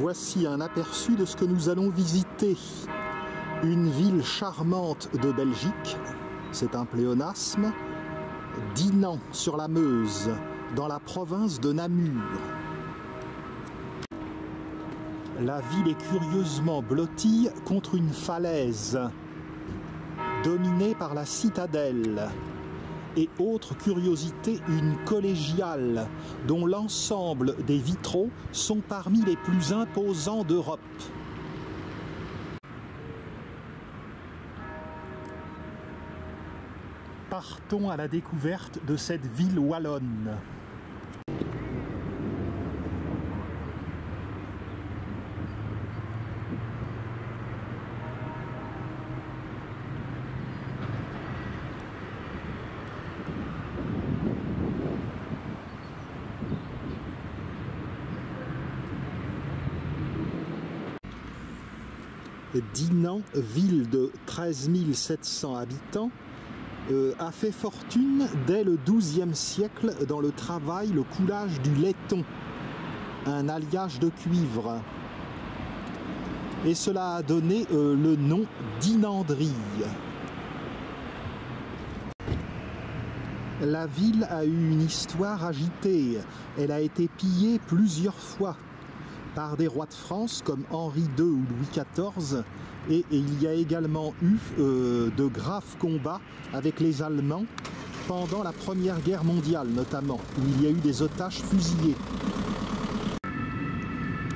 Voici un aperçu de ce que nous allons visiter. Une ville charmante de Belgique, c'est un pléonasme, Dinant sur la Meuse, dans la province de Namur. La ville est curieusement blottie contre une falaise, dominée par la citadelle. Et autre curiosité, une collégiale dont l'ensemble des vitraux sont parmi les plus imposants d'Europe. Partons à la découverte de cette ville wallonne. Dinant, ville de 13 700 habitants, a fait fortune dès le XIIe siècle dans le travail, le coulage du laiton, un alliage de cuivre. Et cela a donné le nom d'Inandrie. La ville a eu une histoire agitée. Elle a été pillée plusieurs fois par des rois de France comme Henri II ou Louis XIV, et il y a également eu de graves combats avec les Allemands pendant la Première Guerre mondiale notamment, où il y a eu des otages fusillés.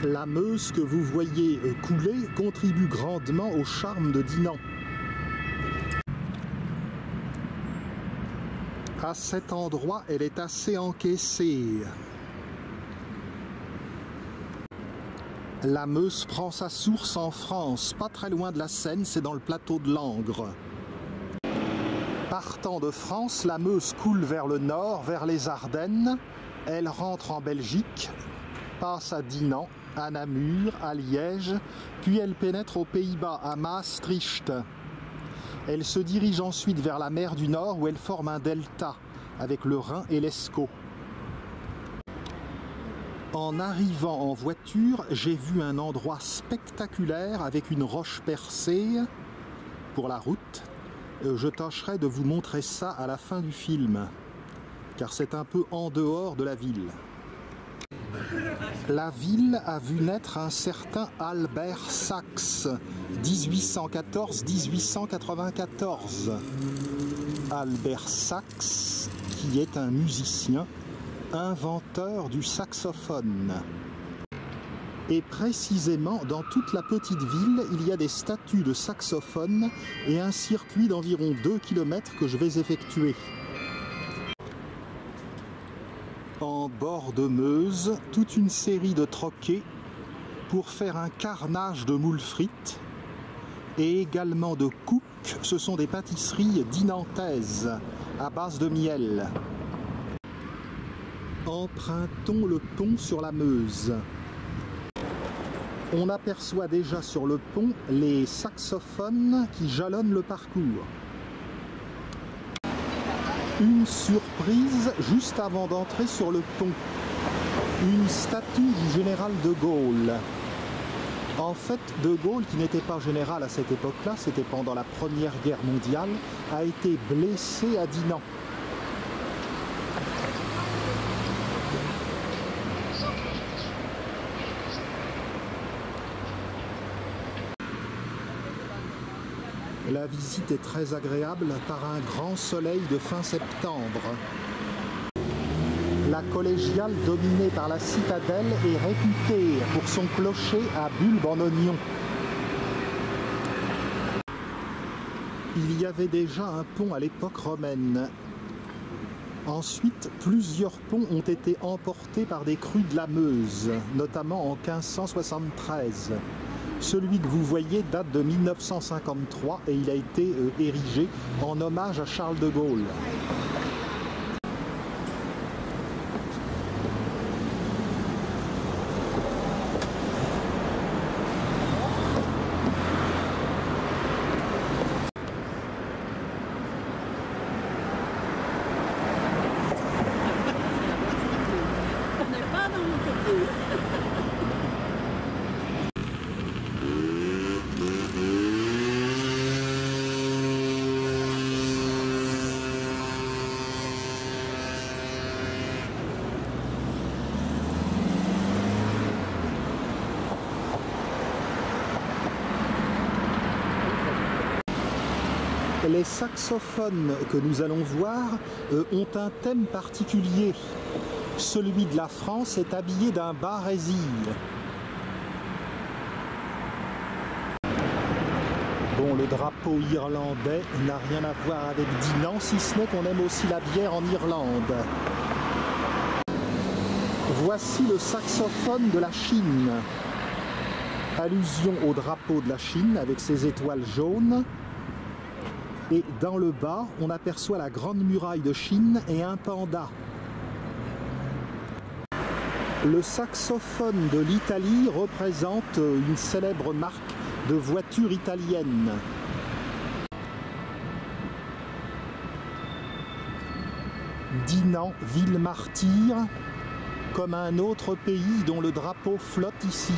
La Meuse que vous voyez couler contribue grandement au charme de Dinant. À cet endroit, elle est assez encaissée. La Meuse prend sa source en France, pas très loin de la Seine, c'est dans le plateau de Langres. Partant de France, la Meuse coule vers le nord, vers les Ardennes. Elle rentre en Belgique, passe à Dinant, à Namur, à Liège, puis elle pénètre aux Pays-Bas, à Maastricht. Elle se dirige ensuite vers la mer du Nord où elle forme un delta avec le Rhin et l'Escaut. En arrivant en voiture, j'ai vu un endroit spectaculaire avec une roche percée pour la route. Je tâcherai de vous montrer ça à la fin du film, car c'est un peu en dehors de la ville. La ville a vu naître un certain Albert Sachs, 1814-1894. Albert Sachs, qui est un musicien, inventeur du saxophone. Et précisément, dans toute la petite ville, il y a des statues de saxophones et un circuit d'environ 2 km que je vais effectuer. En bord de Meuse, toute une série de troquets pour faire un carnage de moules frites et également de cook. Ce sont des pâtisseries dinantaises à base de miel. Empruntons le pont sur la Meuse. On aperçoit déjà sur le pont les saxophones qui jalonnent le parcours. Une surprise juste avant d'entrer sur le pont. Une statue du général de Gaulle. En fait, de Gaulle, qui n'était pas général à cette époque-là, c'était pendant la Première Guerre mondiale, a été blessé à Dinant. La visite est très agréable par un grand soleil de fin septembre. La collégiale dominée par la citadelle est réputée pour son clocher à bulbe en oignon. Il y avait déjà un pont à l'époque romaine. Ensuite, plusieurs ponts ont été emportés par des crues de la Meuse, notamment en 1573. Celui que vous voyez date de 1953 et il a été érigé en hommage à Charles de Gaulle. Les saxophones que nous allons voir ont un thème particulier. Celui de la France est habillé d'un barésil. Bon, le drapeau irlandais n'a rien à voir avec Dinan, si ce n'est qu'on aime aussi la bière en Irlande. Voici le saxophone de la Chine. Allusion au drapeau de la Chine avec ses étoiles jaunes. Et dans le bas, on aperçoit la Grande Muraille de Chine et un panda. Le saxophone de l'Italie représente une célèbre marque de voitures italiennes. Dinan, ville martyre, comme un autre pays dont le drapeau flotte ici.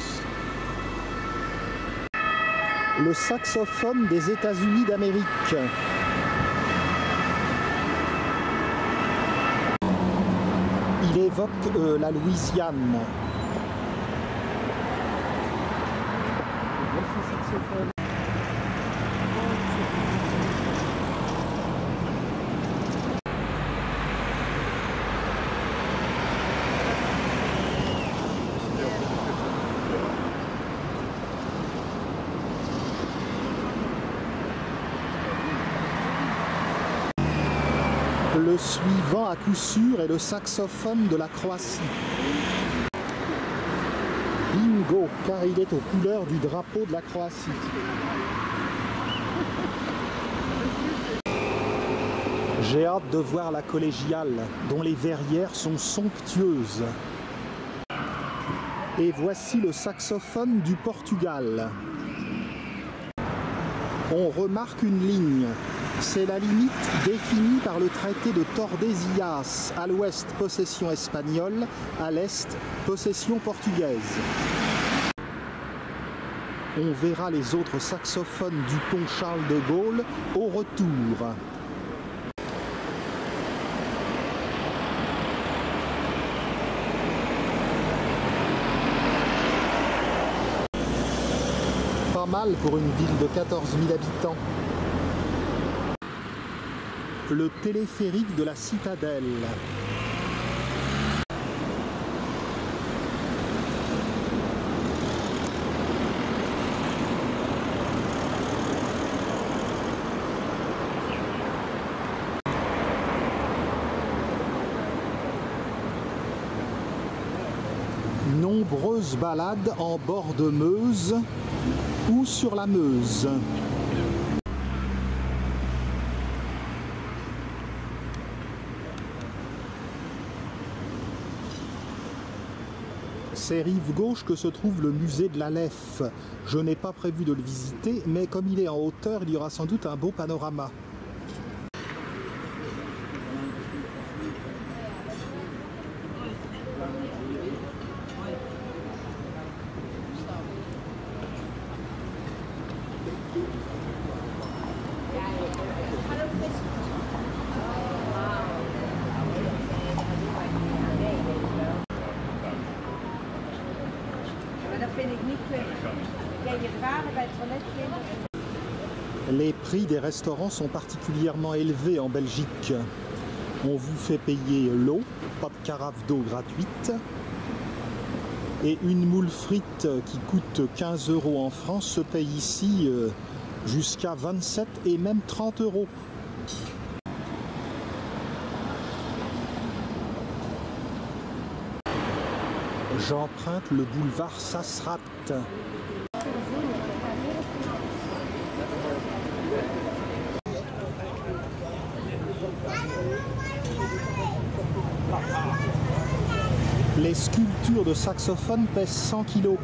Le saxophone des États-Unis d'Amérique. Il évoque la Louisiane. Le suivant à coup sûr est le saxophone de la Croatie. Bingo, car il est aux couleurs du drapeau de la Croatie. J'ai hâte de voir la collégiale, dont les verrières sont somptueuses. Et voici le saxophone du Portugal. On remarque une ligne. C'est la limite définie par le traité de Tordesillas, à l'ouest possession espagnole, à l'est possession portugaise. On verra les autres saxophones du pont Charles de Gaulle au retour. Pas mal pour une ville de 14 000 habitants. Le téléphérique de la citadelle. Nombreuses balades en bord de Meuse ou sur la Meuse. C'est rive gauche que se trouve le musée de la Leffe. Je n'ai pas prévu de le visiter, mais comme il est en hauteur, il y aura sans doute un beau panorama. Les prix des restaurants sont particulièrement élevés en Belgique. On vous fait payer l'eau, pas de carafe d'eau gratuite. Et une moule frite qui coûte 15 € en France se paye ici jusqu'à 27 et même 30 €. J'emprunte le boulevard Sassrat. Les sculptures de saxophone pèsent 100 kg.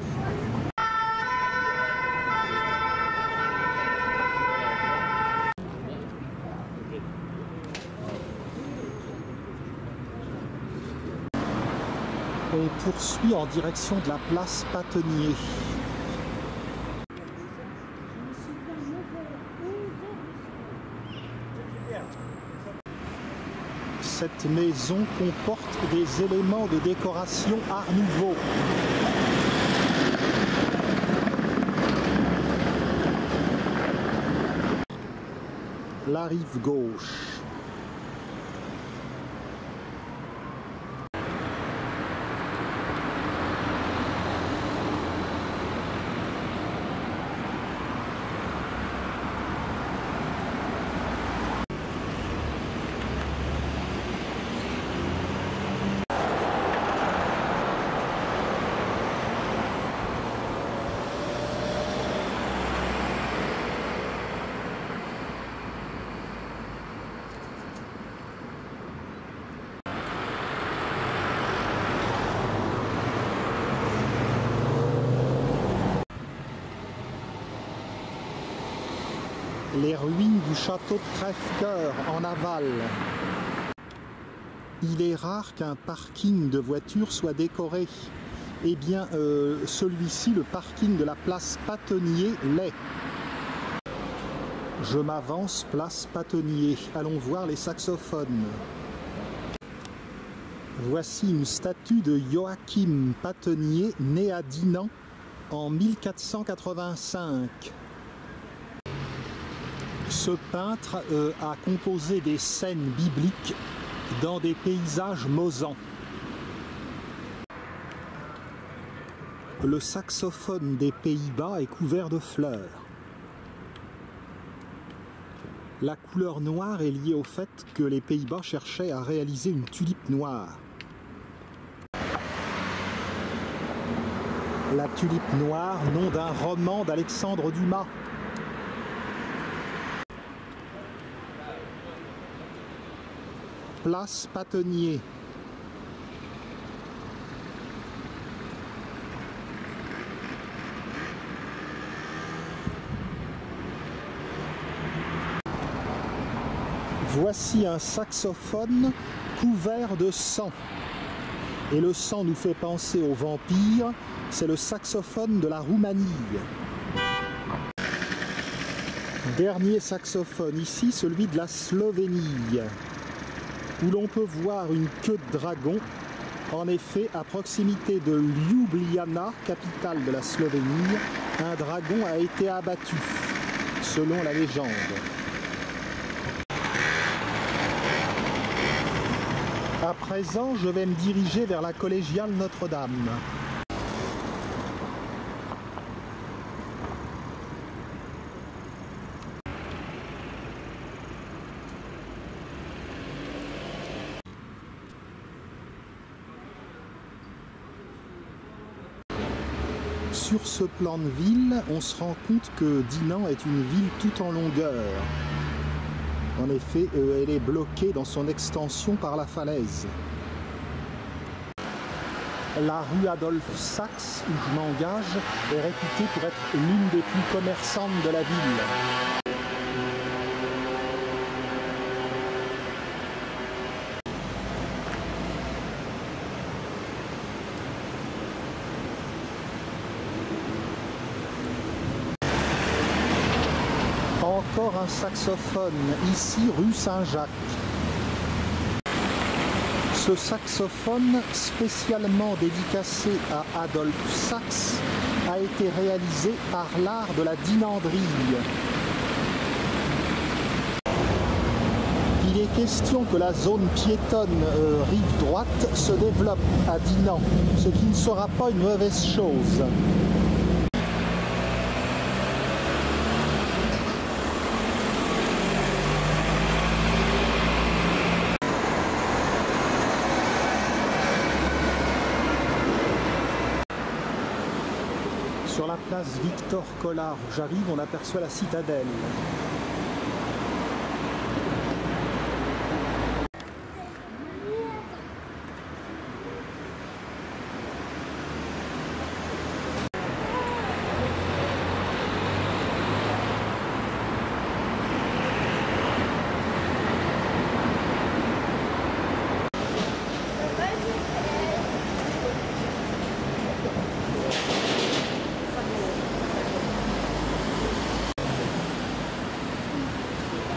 On poursuit en direction de la place Patenier. Cette maison comporte des éléments de décoration Art Nouveau. la rive gauche. Les ruines du château de Crèvecoeur en aval. Il est rare qu'un parking de voitures soit décoré. Eh bien, celui-ci, le parking de la place Patonnier, l'est. Je m'avance, place Patonnier. Allons voir les saxophones. Voici une statue de Joachim Patonnier, né à Dinan en 1485. Ce peintre a composé des scènes bibliques dans des paysages mosans. Le saxophone des Pays-Bas est couvert de fleurs. La couleur noire est liée au fait que les Pays-Bas cherchaient à réaliser une tulipe noire. La tulipe noire, nom d'un roman d'Alexandre Dumas. Place Patonnier. Voici un saxophone couvert de sang. Et le sang nous fait penser aux vampires, c'est le saxophone de la Roumanie. Dernier saxophone ici, celui de la Slovénie, où l'on peut voir une queue de dragon. En effet, à proximité de Ljubljana, capitale de la Slovénie, un dragon a été abattu, selon la légende. À présent, je vais me diriger vers la collégiale Notre-Dame. Sur ce plan de ville, on se rend compte que Dinan est une ville tout en longueur. En effet, elle est bloquée dans son extension par la falaise. La rue Adolphe Sax, où je m'engage, est réputée pour être l'une des plus commerçantes de la ville. Encore un saxophone, ici rue Saint-Jacques. Ce saxophone, spécialement dédicacé à Adolphe Sax, a été réalisé par l'art de la dinanderie. Il est question que la zone piétonne rive droite se développe à Dinan, ce qui ne sera pas une mauvaise chose. Sur la place Victor Collard où j'arrive, on aperçoit la citadelle.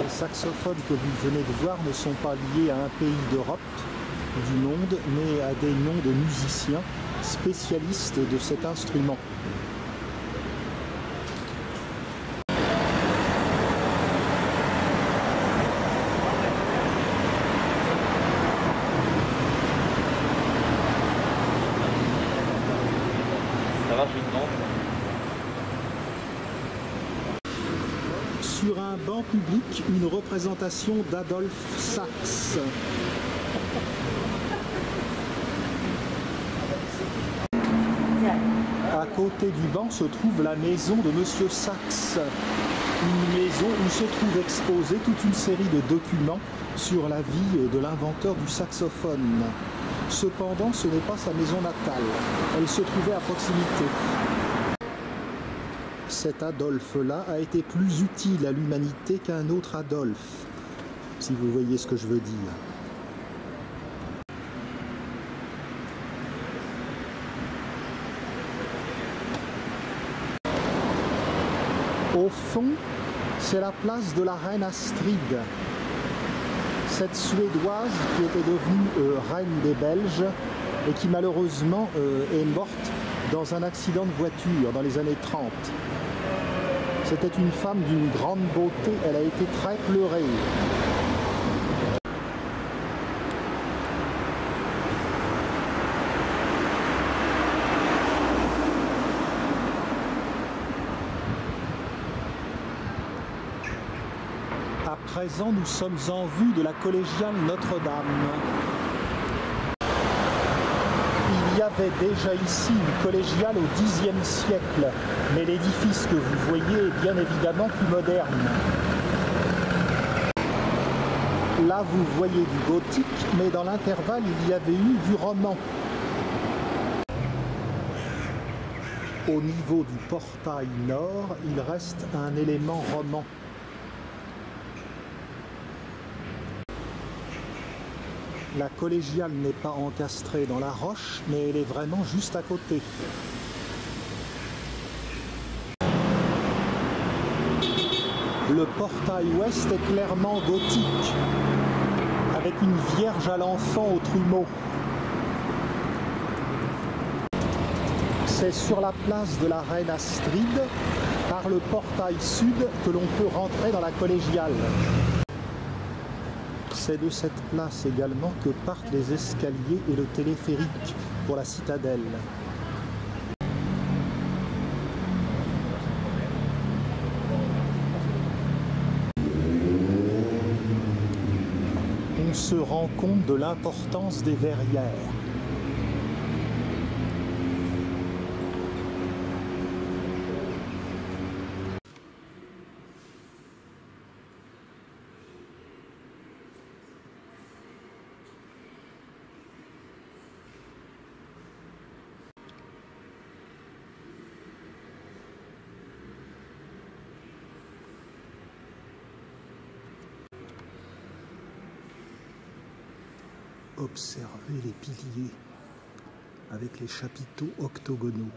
Les saxophones que vous venez de voir ne sont pas liés à un pays d'Europe, du monde, mais à des noms de musiciens spécialistes de cet instrument. un banc public une représentation d'Adolphe Sax. À côté du banc se trouve la maison de Monsieur Sax, une maison où se trouve exposée toute une série de documents sur la vie de l'inventeur du saxophone. Cependant, ce n'est pas sa maison natale, elle se trouvait à proximité. Cet Adolphe-là a été plus utile à l'humanité qu'un autre Adolphe, si vous voyez ce que je veux dire. Au fond, c'est la place de la reine Astrid, cette Suédoise qui était devenue reine des Belges et qui malheureusement est morte dans un accident de voiture dans les années 30. C'était une femme d'une grande beauté, elle a été très pleurée. À présent, nous sommes en vue de la collégiale Notre-Dame. Il y avait déjà ici une collégiale au Xe siècle, mais l'édifice que vous voyez est bien évidemment plus moderne. Là, vous voyez du gothique, mais dans l'intervalle, il y avait eu du roman. Au niveau du portail nord, il reste un élément roman. La collégiale n'est pas encastrée dans la roche, mais elle est vraiment juste à côté. Le portail ouest est clairement gothique, avec une Vierge à l'enfant au trumeau. C'est sur la place de la reine Astrid, par le portail sud, que l'on peut rentrer dans la collégiale. C'est de cette place également que partent les escaliers et le téléphérique pour la citadelle. On se rend compte de l'importance des verrières. Observez les piliers avec les chapiteaux octogonaux.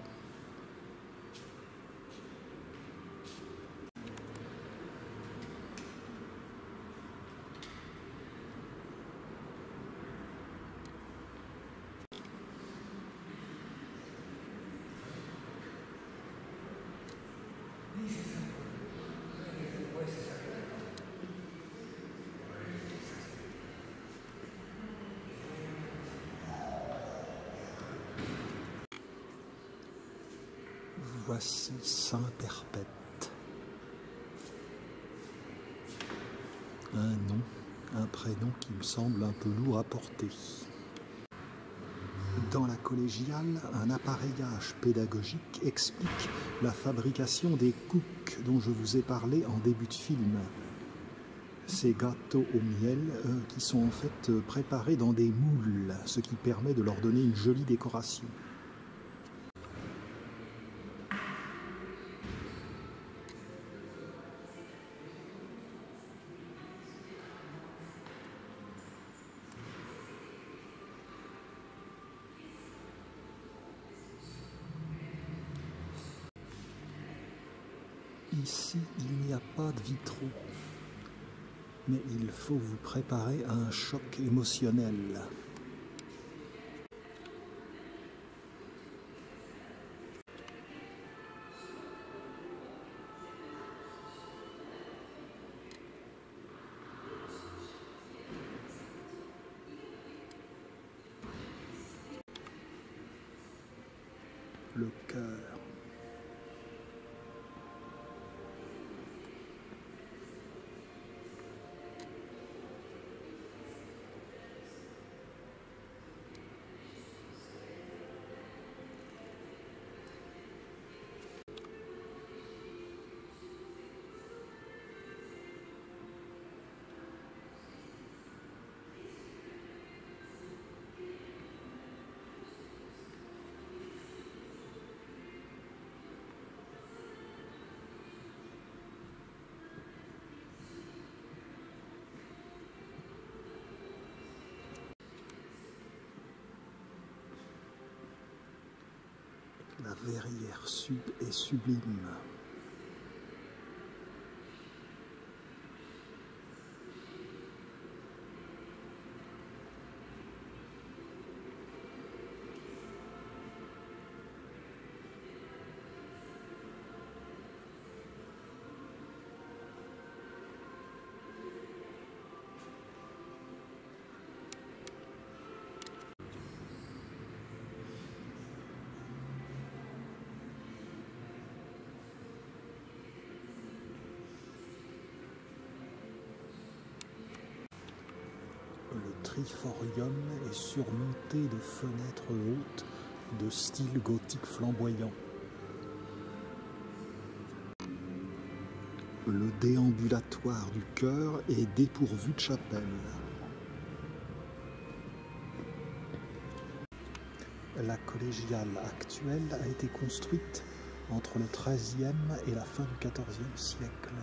Voici Saint-Perpète. Un nom, un prénom qui me semble un peu lourd à porter. Dans la collégiale, un appareillage pédagogique explique la fabrication des cooks dont je vous ai parlé en début de film. Ces gâteaux au miel qui sont en fait préparés dans des moules, ce qui permet de leur donner une jolie décoration. Ici, il n'y a pas de vitraux, mais il faut vous préparer à un choc émotionnel. Le cœur. Verrières Sud est sublime. Le triforium est surmonté de fenêtres hautes de style gothique flamboyant. Le déambulatoire du chœur est dépourvu de chapelle. La collégiale actuelle a été construite entre le XIIIe et la fin du XIVe siècle,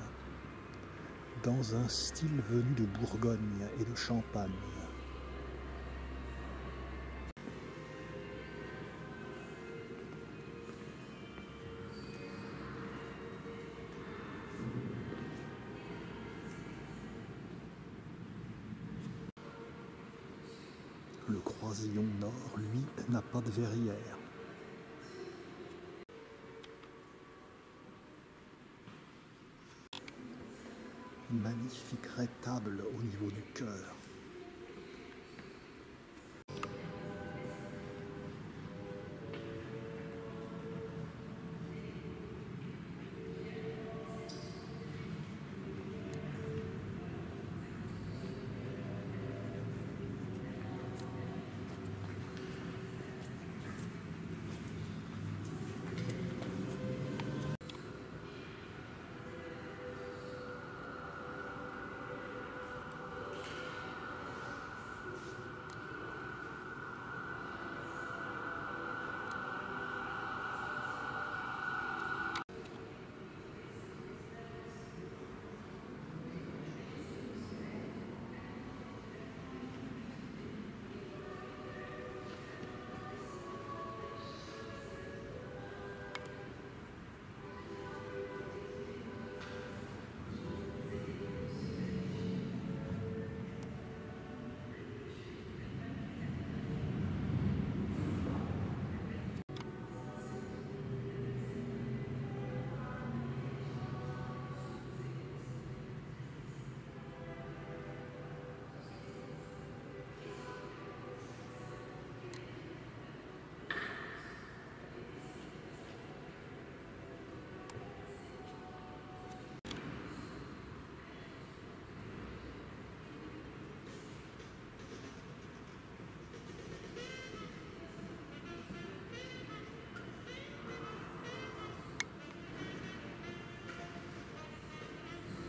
dans un style venu de Bourgogne et de Champagne. Le croisillon nord, lui, n'a pas de verrière. Magnifique rétable au niveau du chœur.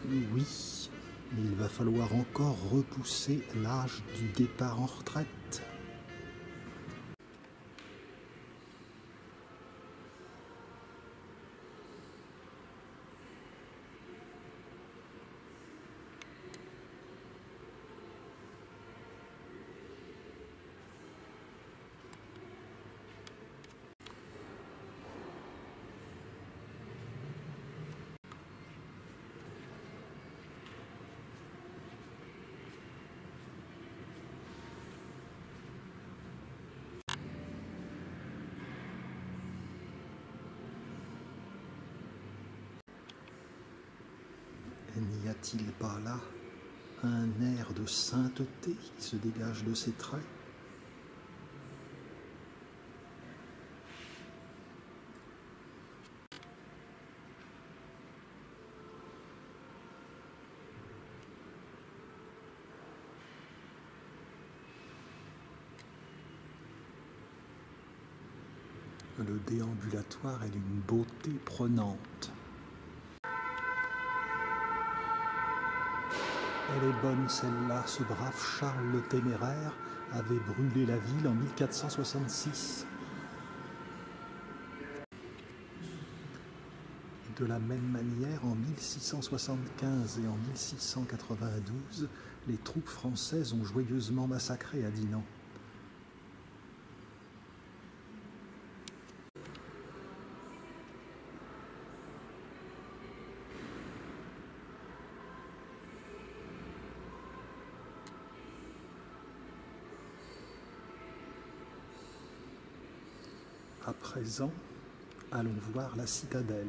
Oui, mais il va falloir encore repousser l'âge du départ en retraite. N'y a-t-il pas là un air de sainteté qui se dégage de ses traits? Le déambulatoire est d'une beauté prenante. Elle est bonne celle-là, ce brave Charles le Téméraire avait brûlé la ville en 1466. De la même manière, en 1675 et en 1692, les troupes françaises ont joyeusement massacré à Dinan. À présent, allons voir la citadelle.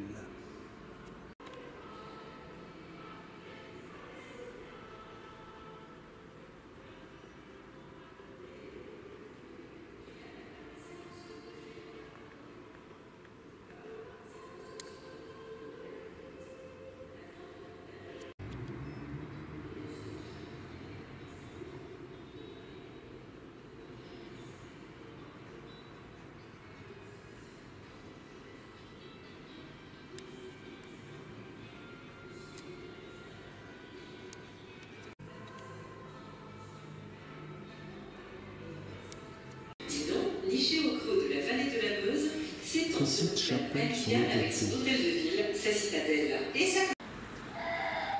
Niché au creux de la vallée de la Meuse, s'étend sur une chapelle avec son hôtel de ville, sa citadelle et sa...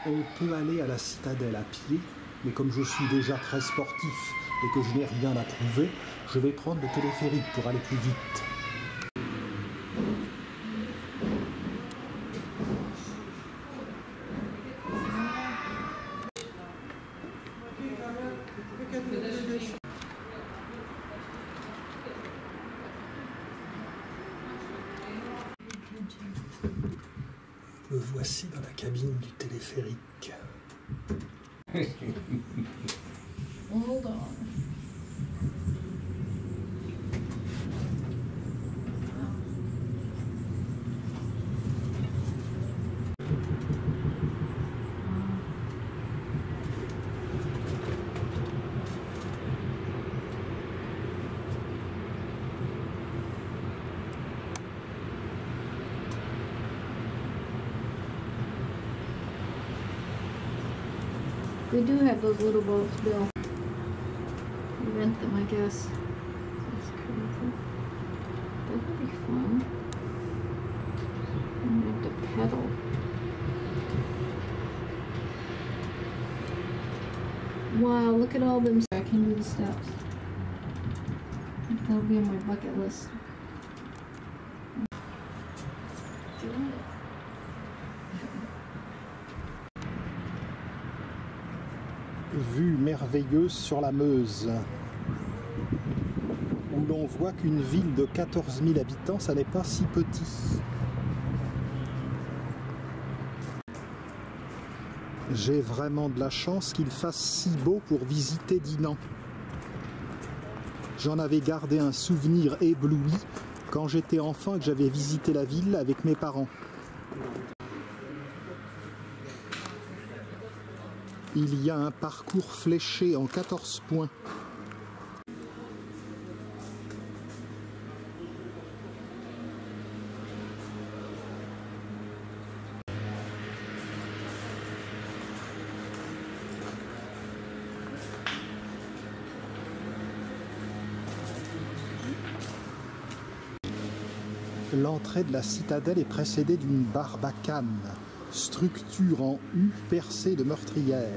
On peut aller à la citadelle à pied, mais comme je suis déjà très sportif et que je n'ai rien à prouver, je vais prendre le téléphérique pour aller plus vite. Me voici dans la cabine du téléphérique. Hold on. We do have those little boats, Bill. We rent them, I guess. That's crazy. That would be fun. I need to pedal. Wow, look at all them. I can do the steps. That'll be on my bucket list. Doing it. Vue merveilleuse sur la Meuse, où l'on voit qu'une ville de 14 000 habitants, ça n'est pas si petit. J'ai vraiment de la chance qu'il fasse si beau pour visiter Dinan. J'en avais gardé un souvenir ébloui quand j'étais enfant et que j'avais visité la ville avec mes parents. Il y a un parcours fléché en 14 points. L'entrée de la citadelle est précédée d'une barbacane, structure en U percée de meurtrières.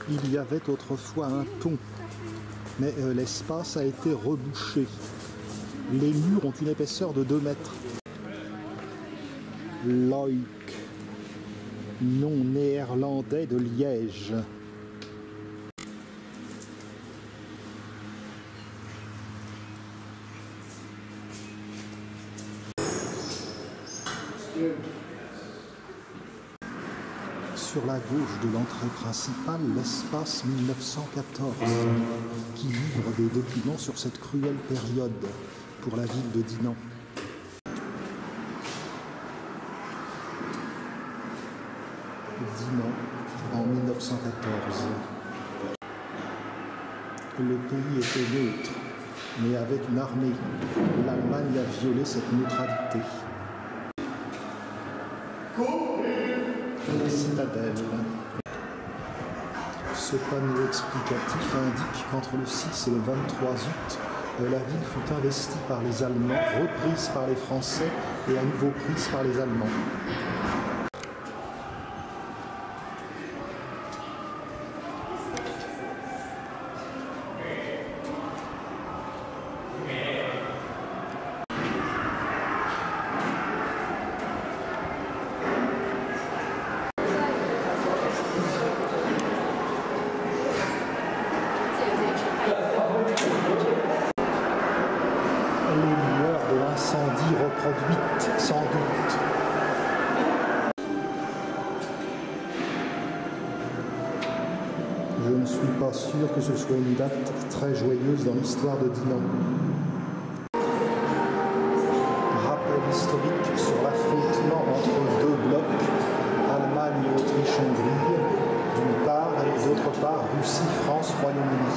Il y avait autrefois un pont, mais l'espace a été rebouché. Les murs ont une épaisseur de 2 mètres. Leuk, nom néerlandais de Liège. Sur la gauche de l'entrée principale, l'espace 1914, qui livre des documents sur cette cruelle période pour la ville de Dinan. Dinan, en 1914. Le pays était neutre, mais avait une armée. L'Allemagne a violé cette neutralité. La citadelle. Ce panneau explicatif indique qu'entre le 6 et le 23 août, la ville fut investie par les Allemands, reprise par les Français et à nouveau prise par les Allemands. Je ne suis pas sûr que ce soit une date très joyeuse dans l'histoire de Dinan. Rappel historique sur l'affrontement entre deux blocs, Allemagne et Autriche-Hongrie, d'une part, et d'autre part, Russie, France, Royaume-Uni.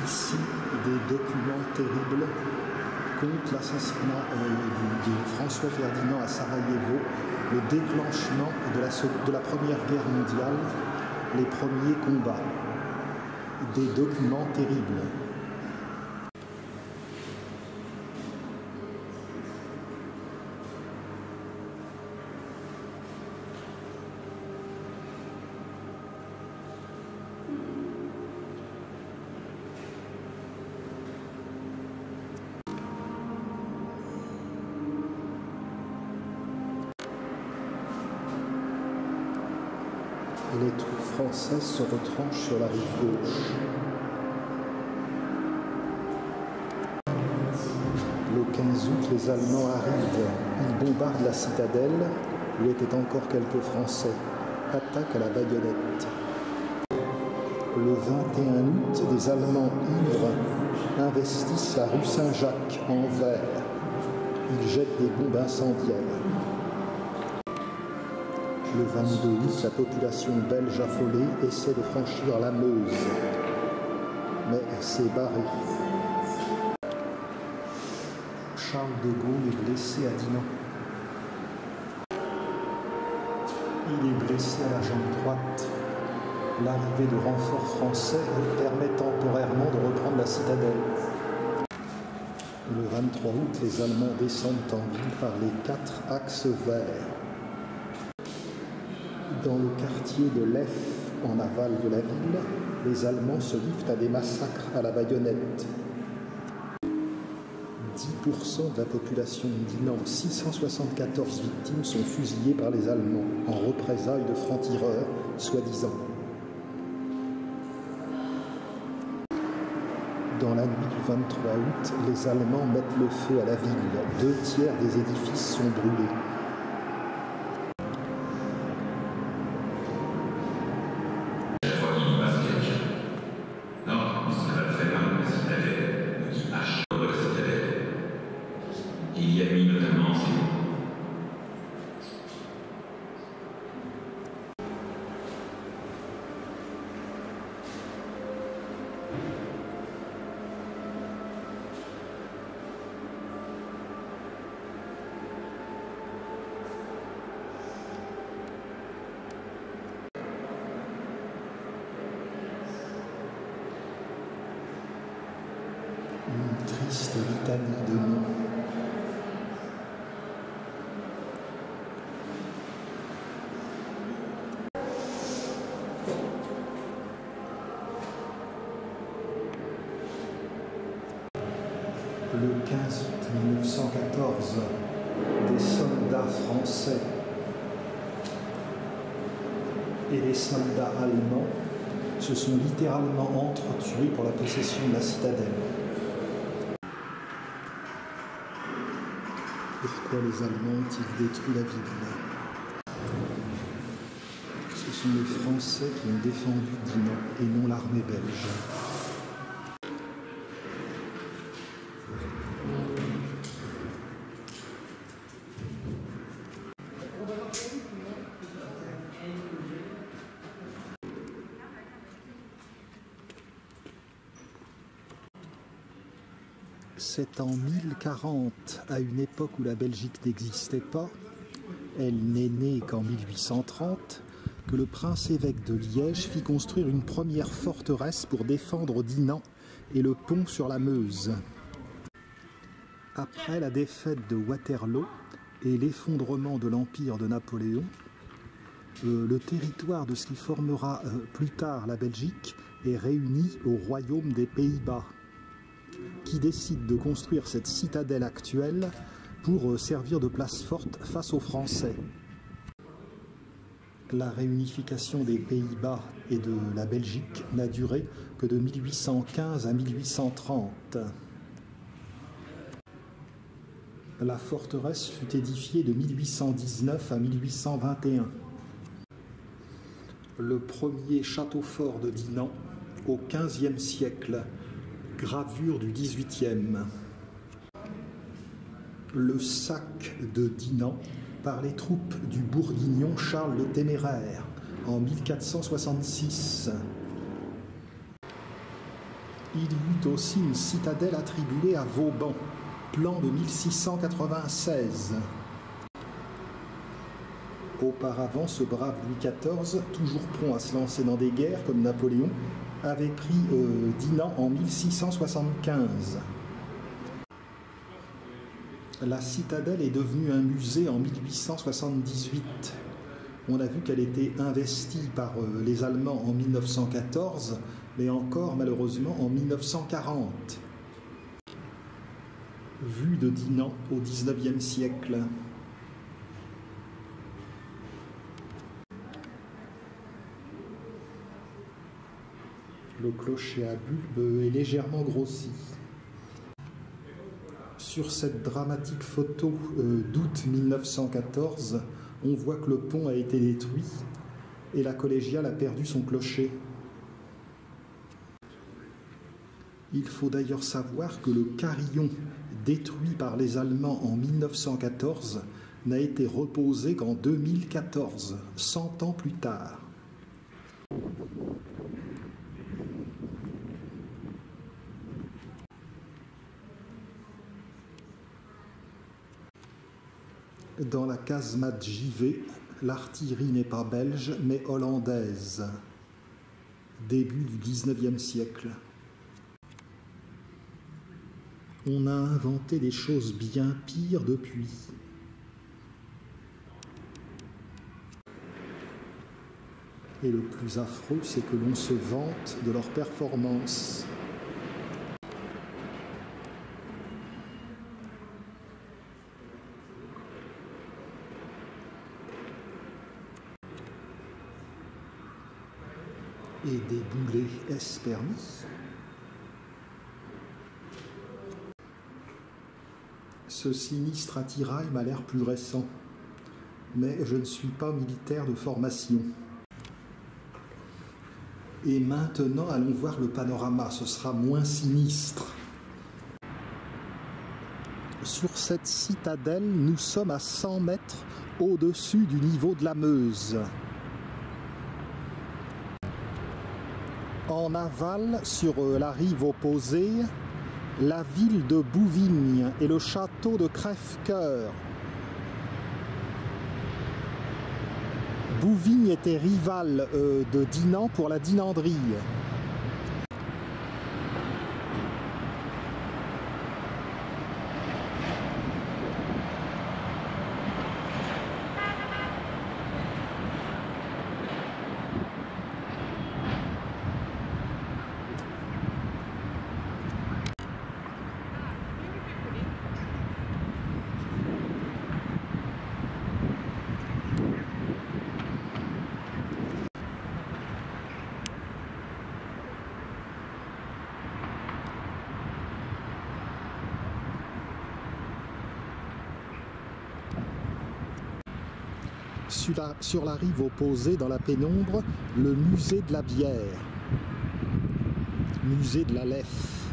Ici, des documents terribles contre l'assassinat de François Ferdinand à Sarajevo, le déclenchement de la Première Guerre mondiale, les premiers combats. Des documents terribles. Les troupes françaises se retranchent sur la rive gauche. Le 15 août, les Allemands arrivent. Ils bombardent la citadelle, où étaient encore quelques Français. Attaque à la baïonnette. Le 21 août, des Allemands ivres investissent la rue Saint-Jacques en verre. Ils jettent des bombes incendiaires. Le 22 août, la population belge affolée essaie de franchir la Meuse, mais s'est barrée. Charles de Gaulle est blessé à Dinan. Il est blessé à la jambe droite. L'arrivée de renforts français permet temporairement de reprendre la citadelle. Le 23 août, les Allemands descendent en ville par les 4 axes verts. Dans le quartier de Lef, en aval de la ville, les Allemands se livrent à des massacres à la baïonnette. 10% de la population de Dinan, 674 victimes, sont fusillées par les Allemands en représailles de francs-tireurs, soi-disant. Dans la nuit du 23 août, les Allemands mettent le feu à la ville. 2 tiers des édifices sont brûlés. Il y a mis notamment une triste litanie de noms. Le 15 août 1914, des soldats français et les soldats allemands se sont littéralement entretués pour la possession de la citadelle. Pourquoi les Allemands ont-ils détruit la ville? Ce sont les Français qui ont défendu Dinan et non l'armée belge. C'est en 1040, à une époque où la Belgique n'existait pas, elle n'est née qu'en 1830, que le prince-évêque de Liège fit construire une première forteresse pour défendre Dinan et le pont sur la Meuse. Après la défaite de Waterloo et l'effondrement de l'empire de Napoléon, le territoire de ce qui formera plus tard la Belgique est réuni au royaume des Pays-Bas, qui décide de construire cette citadelle actuelle pour servir de place forte face aux Français. La réunification des Pays-Bas et de la Belgique n'a duré que de 1815 à 1830. La forteresse fut édifiée de 1819 à 1821. Le premier château fort de Dinan au XVe siècle, gravure du XVIIIe. Le sac de Dinan par les troupes du bourguignon Charles le Téméraire en 1466. Il y eut aussi une citadelle attribuée à Vauban, plan de 1696. Auparavant, ce brave Louis XIV, toujours prompt à se lancer dans des guerres comme Napoléon, avait pris Dinan en 1675. La citadelle est devenue un musée en 1878. On a vu qu'elle était investie par les Allemands en 1914, mais encore malheureusement en 1940. Vue de Dinan au XIXe siècle. Le clocher à bulbe est légèrement grossi. Sur cette dramatique photo d'août 1914, on voit que le pont a été détruit et la collégiale a perdu son clocher. Il faut d'ailleurs savoir que le carillon détruit par les Allemands en 1914 n'a été reposé qu'en 2014, 100 ans plus tard. Dans la casemate JV, l'artillerie n'est pas belge, mais hollandaise. Début du XIXe siècle. On a inventé des choses bien pires depuis. Et le plus affreux, c'est que l'on se vante de leurs performances. Et des boulets, est-ce permis? Ce sinistre attirail m'a l'air plus récent, mais je ne suis pas militaire de formation. Et maintenant, allons voir le panorama, ce sera moins sinistre. Sur cette citadelle, nous sommes à 100 mètres au-dessus du niveau de la Meuse. En aval, sur la rive opposée, la ville de Bouvignes et le château de Crèvecoeur. Bouvignes était rival de Dinan pour la dinanderie. Sur la rive opposée, dans la pénombre, le musée de la bière, musée de la Leffe.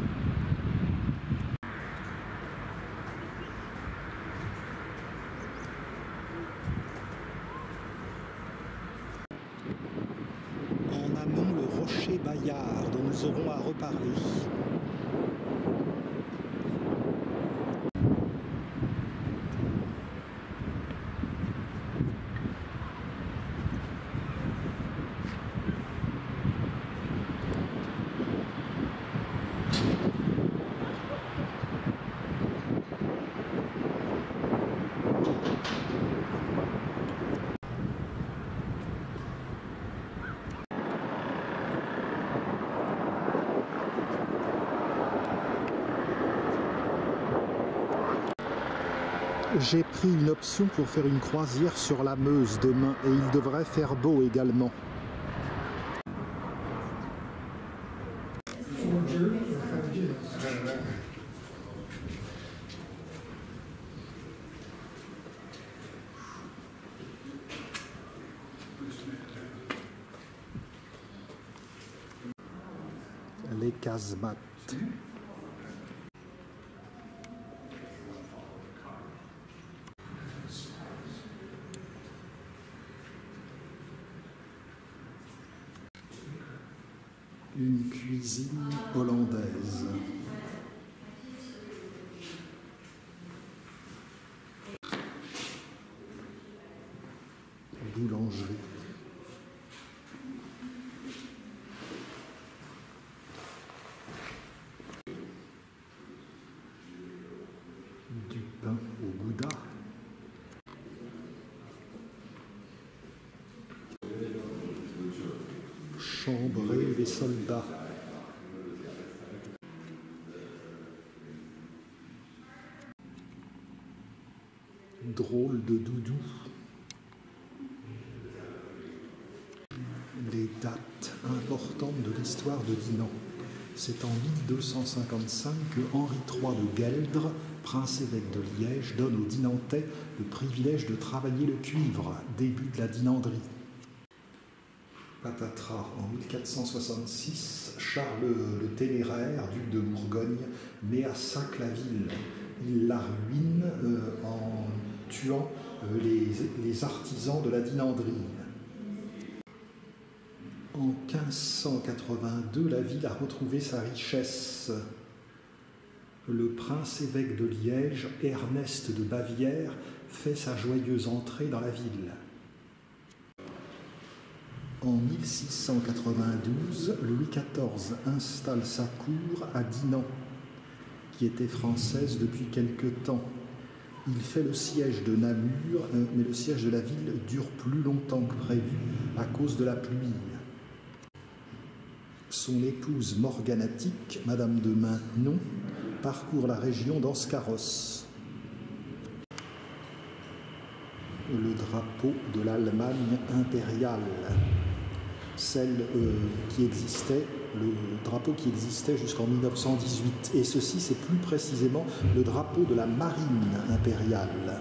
En amont, le rocher Bayard, dont nous aurons à reparler. J'ai pris une option pour faire une croisière sur la Meuse demain et il devrait faire beau également. les casemates. Une cuisine hollandaise. Boulangerie. Du pain au gouda. Chambrer les soldats. Drôle de doudou. Les dates importantes de l'histoire de Dinan. C'est en 1255 que Henri III de Gueldre, prince-évêque de Liège, donne aux Dinantais le privilège de travailler le cuivre, début de la dinanderie. Patatras, en 1466, Charles le Téméraire, duc de Bourgogne, met à sac la ville. Il la ruine en tuant les artisans de la dinanderie. En 1582, la ville a retrouvé sa richesse. Le prince-évêque de Liège, Ernest de Bavière, fait sa joyeuse entrée dans la ville. En 1692, Louis XIV installe sa cour à Dinan, qui était française depuis quelque temps. Il fait le siège de Namur, mais le siège de la ville dure plus longtemps que prévu à cause de la pluie. Son épouse morganatique, Madame de Maintenon, parcourt la région dans ce carrosse. Le drapeau de l'Allemagne impériale, le drapeau qui existait jusqu'en 1918. Et ceci, c'est plus précisément le drapeau de la marine impériale.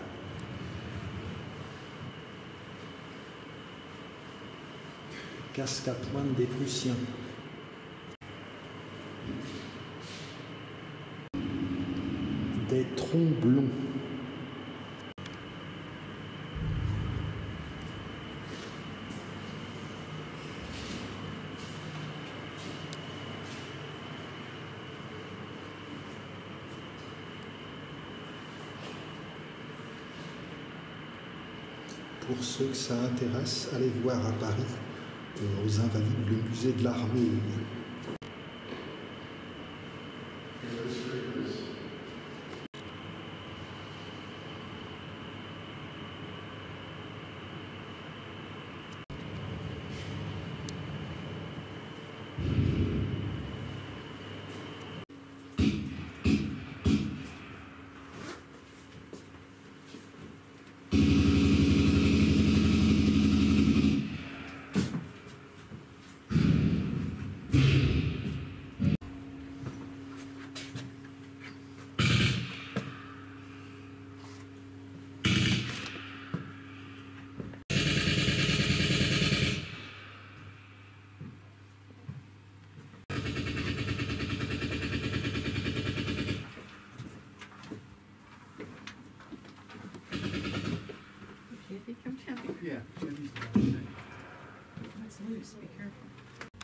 Casque à pointe des Prussiens. Des tromblons. Pour ceux que ça intéresse, allez voir à Paris, aux Invalides, le musée de l'armée. Yeah, It's loose, be careful.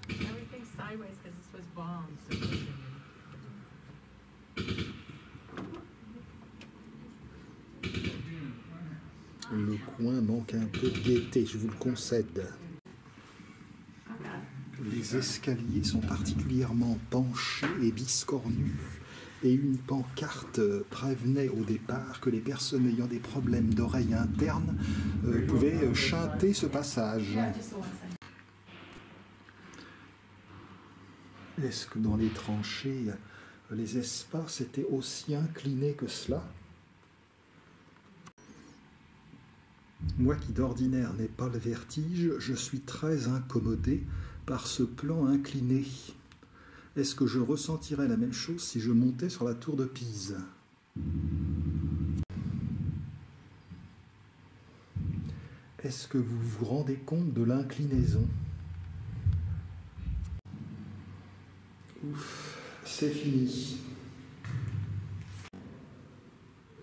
Everything's sideways because this was bombed. So le coin manque un peu de gaieté, je vous le concède. Les escaliers sont particulièrement penchés et biscornus. Et une pancarte prévenait au départ que les personnes ayant des problèmes d'oreille interne pouvaient chanter ce passage. Est-ce que dans les tranchées, les espaces étaient aussi inclinés que cela? Moi qui d'ordinaire n'ai pas le vertige, je suis très incommodé par ce plan incliné. Est-ce que je ressentirais la même chose si je montais sur la tour de Pise? Est-ce que vous vous rendez compte de l'inclinaison? Ouf, c'est fini.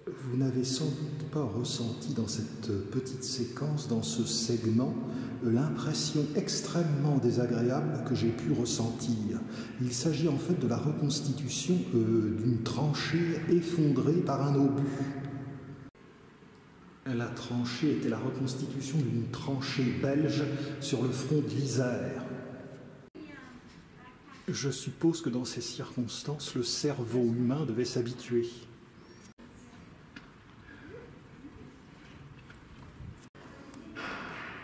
Vous n'avez sans doute pas ressenti dans cette petite séquence, dans ce segment, l'impression extrêmement désagréable que j'ai pu ressentir. Il s'agit en fait de la reconstitution d'une tranchée effondrée par un obus. La tranchée était la reconstitution d'une tranchée belge sur le front de l'Isère. Je suppose que dans ces circonstances, le cerveau humain devait s'habituer.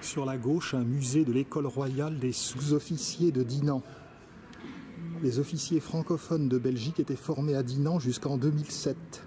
Sur la gauche, un musée de l'école royale des sous-officiers de Dinan. Les officiers francophones de Belgique étaient formés à Dinan jusqu'en 2007.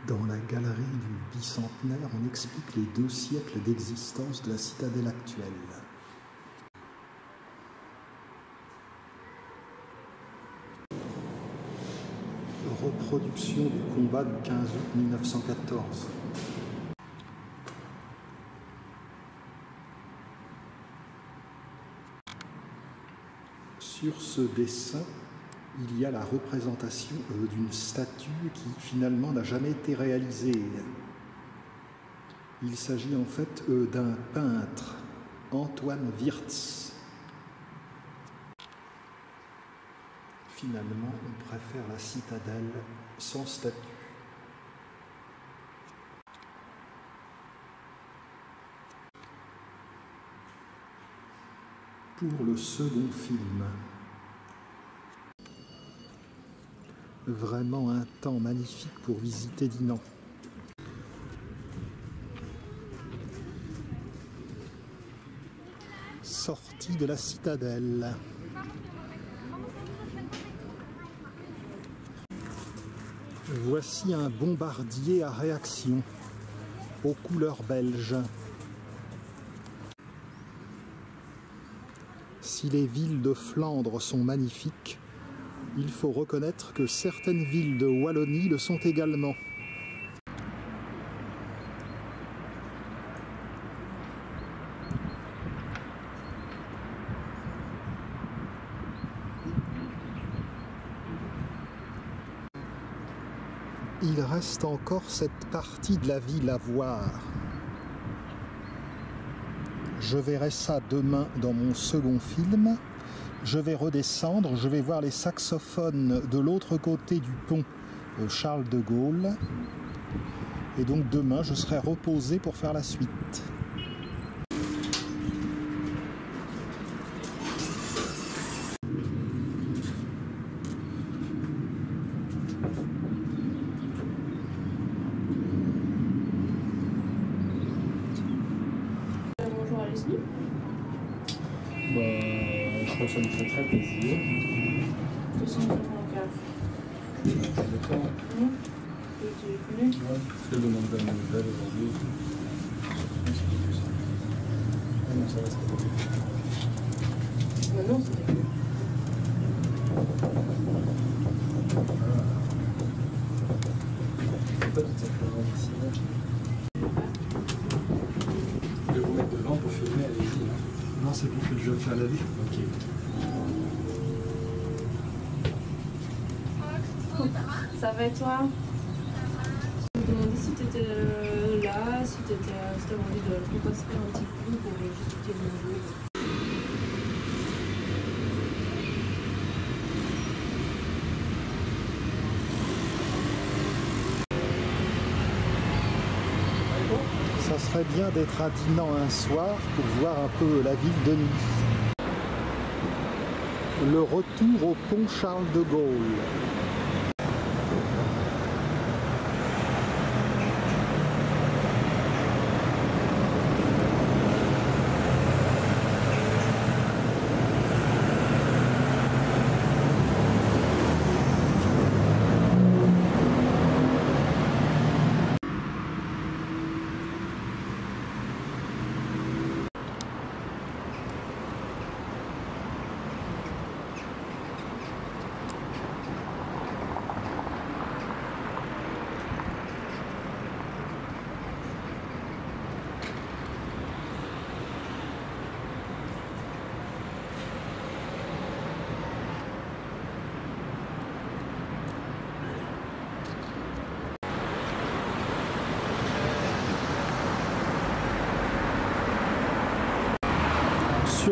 Dans la galerie du bicentenaire, on explique les 2 siècles d'existence de la citadelle actuelle. Reproduction du combat du 15 août 1914. Sur ce dessin, il y a la représentation d'une statue qui finalement n'a jamais été réalisée. Il s'agit en fait d'un peintre, Antoine Wirtz. Finalement, on préfère la citadelle sans statue. Pour le second film, vraiment un temps magnifique pour visiter Dinan. Sortie de la citadelle. Voici un bombardier à réaction, aux couleurs belges. Si les villes de Flandre sont magnifiques, il faut reconnaître que certaines villes de Wallonie le sont également. Il reste encore cette partie de la ville à voir. Je verrai ça demain dans mon second film. Je vais redescendre, je vais voir les saxophones de l'autre côté du pont Charles de Gaulle. Et donc demain, je serai reposé pour faire la suite. Bonjour à Leslie. Je crois que ça me fait très plaisir. 254. D'accord. Et tu connais? Ouais, parce qu'elle demande de la nouvelle aujourd'hui. C'est plus ça. Ah non, ça reste pas. Maintenant, c'est mieux. Je vais vous mettre devant pour filmer, allez-y. Non, c'est pour que je fasse la vie. Ok. Ça va et toi? Je me demandais si tu étais là, si tu avais envie de repasser un petit coup pour discuter de nouveau. Ça serait bien d'être à Dinan un soir pour voir un peu la ville de nuit. Le retour au pont Charles de Gaulle.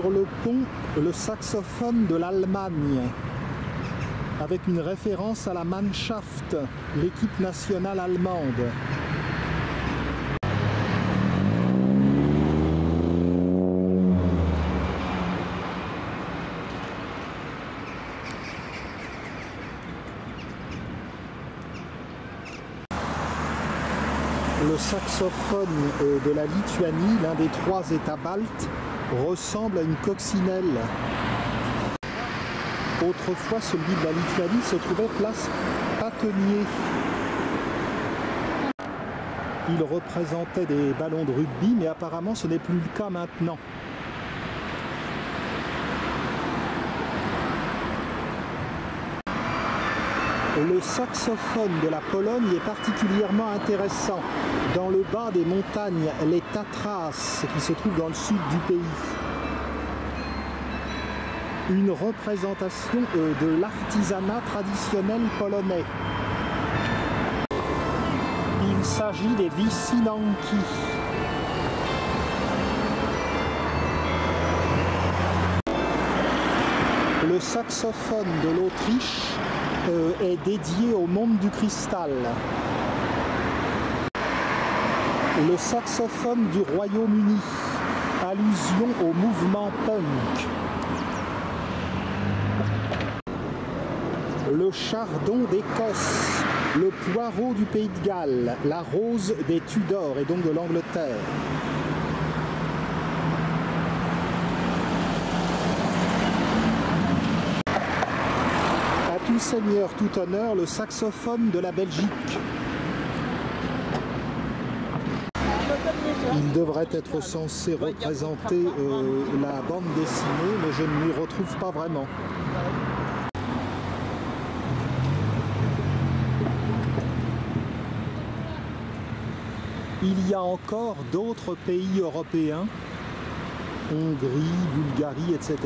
sur le pont le saxophone de l'Allemagne, avec une référence à la Mannschaft, l'équipe nationale allemande. Le saxophone de la Lituanie, l'un des 3 États baltes, ressemble à une coccinelle. Autrefois, celui de la Lituanie se trouvait place Patenier. Il représentait des ballons de rugby, mais apparemment ce n'est plus le cas maintenant. Le saxophone de la Pologne est particulièrement intéressant. Dans le bas des montagnes, les Tatras, qui se trouvent dans le sud du pays. Une représentation de l'artisanat traditionnel polonais. Il s'agit des Wysinanki. Le saxophone de l'Autriche est dédié au monde du cristal. Le saxophone du Royaume-Uni, allusion au mouvement punk. Le chardon d'Écosse, le poireau du Pays de Galles, la rose des Tudors et donc de l'Angleterre. Tout seigneur, tout honneur, le saxophone de la Belgique. Il devrait être censé représenter la bande dessinée, mais je ne m'y retrouve pas vraiment. Il y a encore d'autres pays européens, Hongrie, Bulgarie, etc.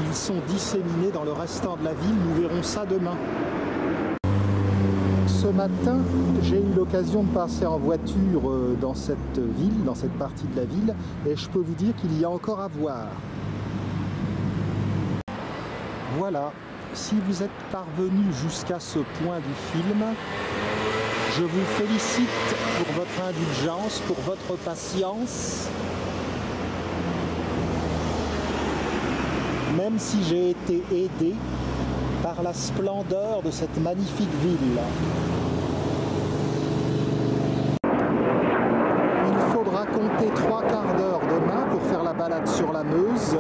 Ils sont disséminés dans le restant de la ville, nous verrons ça demain. Ce matin, j'ai eu l'occasion de passer en voiture dans cette ville, dans cette partie de la ville, et je peux vous dire qu'il y a encore à voir. Voilà, si vous êtes parvenu jusqu'à ce point du film, je vous félicite pour votre indulgence, pour votre patience. Même si j'ai été aidé par la splendeur de cette magnifique ville. Il faudra compter 3/4 d'heure demain pour faire la balade sur la Meuse.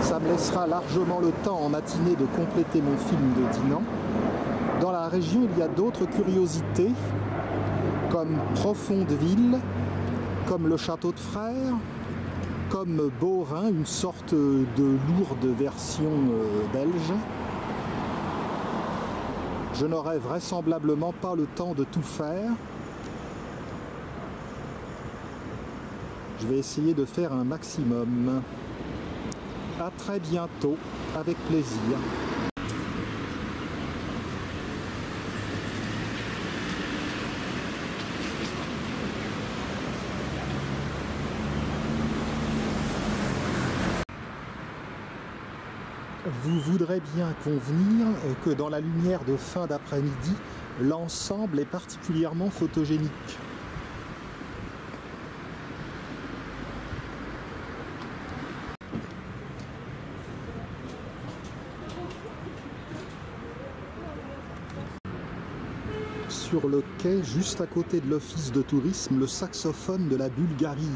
Ça me laissera largement le temps en matinée de compléter mon film de Dinan. Dans la région, il y a d'autres curiosités, comme Profondeville, comme le Château de Frères, comme Beaurain, une sorte de lourde version belge. Je n'aurai vraisemblablement pas le temps de tout faire. Je vais essayer de faire un maximum. À très bientôt, avec plaisir. Vous voudrez bien convenir que dans la lumière de fin d'après-midi, l'ensemble est particulièrement photogénique. Sur le quai, juste à côté de l'office de tourisme, le saxophone de la Bulgarie,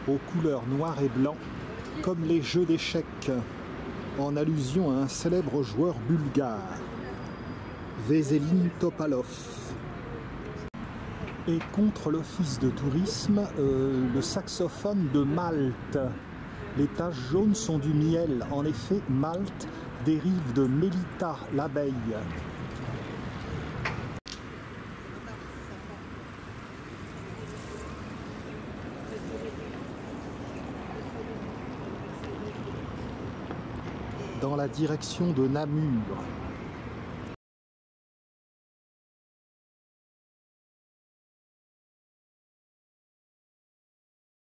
aux couleurs noir et blanc, comme les jeux d'échecs, en allusion à un célèbre joueur bulgare, Veselin Topalov. Et contre l'office de tourisme, le saxophone de Malte. Les taches jaunes sont du miel. En effet, Malte dérive de Mélita, l'abeille. Dans la direction de Namur.